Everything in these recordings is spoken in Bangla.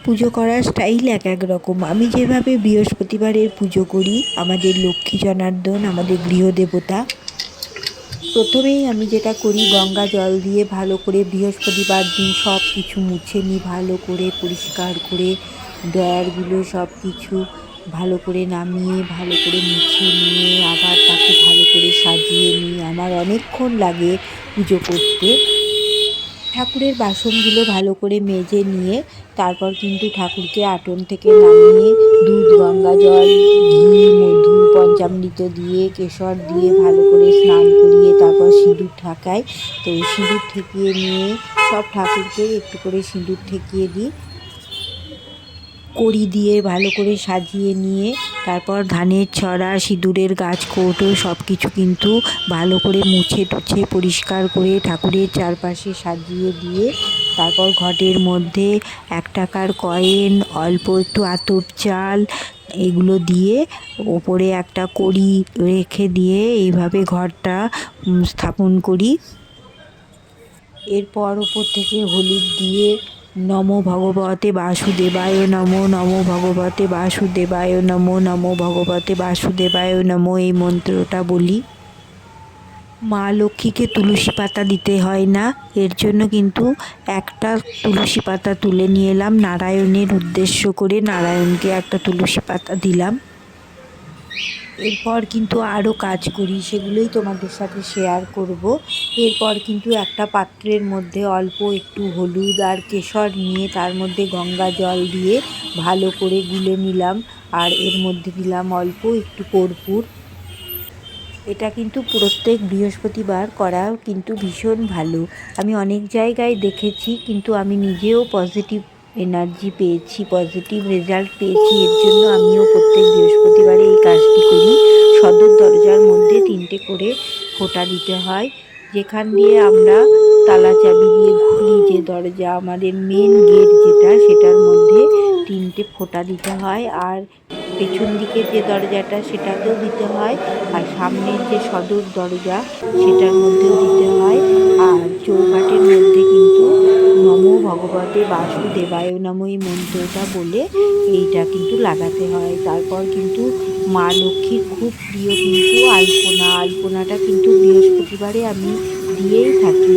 পুজো করার স্টাইল এক এক রকম। আমি যেভাবে বৃহস্পতিবারের পুজো করি, আমাদের লক্ষ্মী জনার্দন, আমাদের গৃহদেবতা, প্রথমেই আমি যেটা করি, গঙ্গা জল দিয়ে ভালো করে বৃহস্পতিবার দিন সব কিছু মুছে নিই, ভালো করে পরিষ্কার করে ড্রয়ারগুলো সব কিছু ভালো করে নামিয়ে ভালো করে মুছে নিয়ে আবার তাকে ভালো করে সাজিয়ে নিই। আমার অনেকক্ষণ লাগে পুজো করতে। ঠাকুরের বাসনগুলো ভালো করে মেজে নিয়ে তারপর কিন্তু ঠাকুরকে আটন থেকে নামিয়ে দুধ, গঙ্গা জল, ঘি, মধু, পঞ্চামৃত দিয়ে, কেশর দিয়ে ভালো করে স্নান করিয়ে তারপর সিঁদুর ঠাকাই। তো সিঁদুর ঠেকিয়ে নিয়ে সব ঠাকুরকে একটু করে সিঁদুর ঠেকিয়ে দিই, কড়ি দিয়ে ভালো করে সাজিয়ে নিয়ে তারপর ধানের ছড়া, সিঁদুরের গাছ কৌটো সব কিছু কিন্তু ভালো করে মুছে টুছে পরিষ্কার করে ঠাকুরের চারপাশে সাজিয়ে দিয়ে তারপর ঘটের মধ্যে 1 টাকার কয়েন, অল্প একটু আতপ চাল এগুলো দিয়ে ওপরে একটা কড়ি রেখে দিয়ে এইভাবে ঘরটা স্থাপন করি। এরপর ওপর থেকে হলুদ দিয়ে নমো ভগবতে বাসুদেবায় নমো, নমো ভগবতে বাসুদেবায় নমো, নমো ভগবতে বাসুদেবায় নমো এই মন্ত্রটা বলি। মা লক্ষ্মীকে তুলসী পাতা দিতে হয় না, এর জন্য কিন্তু একটা তুলসী পাতা তুলে নিয়ে এলাম, নারায়ণের উদ্দেশ্য করে নারায়ণকে একটা তুলসী পাতা দিলাম। এরপর কিন্তু আরও কাজ করি, সেগুলোই তোমাদের সাথে শেয়ার করব। এরপর কিন্তু একটা পাত্রের মধ্যে অল্প একটু হলুদ আর কেশর নিয়ে তার মধ্যে গঙ্গা জল দিয়ে ভালো করে গুলে নিলাম, আর এর মধ্যে দিলাম অল্প একটু কর্পূর। এটা কিন্তু প্রত্যেক বৃহস্পতিবার করা কিন্তু ভীষণ ভালো। আমি অনেক জায়গায় দেখেছি, কিন্তু আমি নিজেও পজিটিভ এনার্জি পেয়েছি, পজিটিভ রেজাল্ট পেয়েছি। এর জন্য আমিও প্রত্যেক বৃহস্পতিবারে এই কাজটি করি। সদর দরজার মধ্যে 3টে করে ফোঁটা দিতে হয়, যেখান দিয়ে আমরা তালা চাবি দিয়ে খুলি, যে দরজা আমাদের মেন গেট যেটা, সেটার মধ্যে 3টে ফোঁটা দিতে হয়। আর পেছন দিকের যে দরজাটা সেটাতেও দিতে হয়, আর সামনের যে সদর দরজা সেটার মধ্যেও দিতে হয়। আর চৌকাঠের মধ্যে কিন্তু নমো ভগবতে বাসুদেবায় নমো এই মন্ত্রটা বলে এইটা কিন্তু লাগাতে হয়। তারপর কিন্তু মা লক্ষ্মীর খুব প্রিয় কিন্তু আলপনা, আলপনাটা কিন্তু বৃহস্পতিবারে আমি দিয়েই থাকি।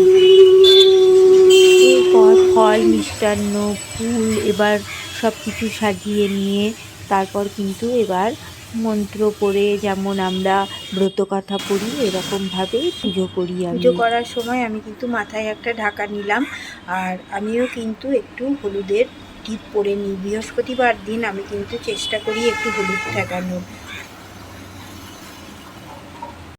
এরপর ফল, মিষ্টান্ন, ফুল এবার সব কিছু সাজিয়ে নিয়ে তারপর কিন্তু এবার মন্ত্র পড়ে, যেমন আমরা ব্রতকথা পড়ি এরকমভাবেই পুজো করি। পুজো করার সময় আমি কিন্তু মাথায় একটা ঢাকা নিলাম, আর আমিও কিন্তু একটু হলুদের টিপ পরে নিই। বৃহস্পতিবার দিন আমি কিন্তু চেষ্টা করি একটু হলুদ ঠেকানোর।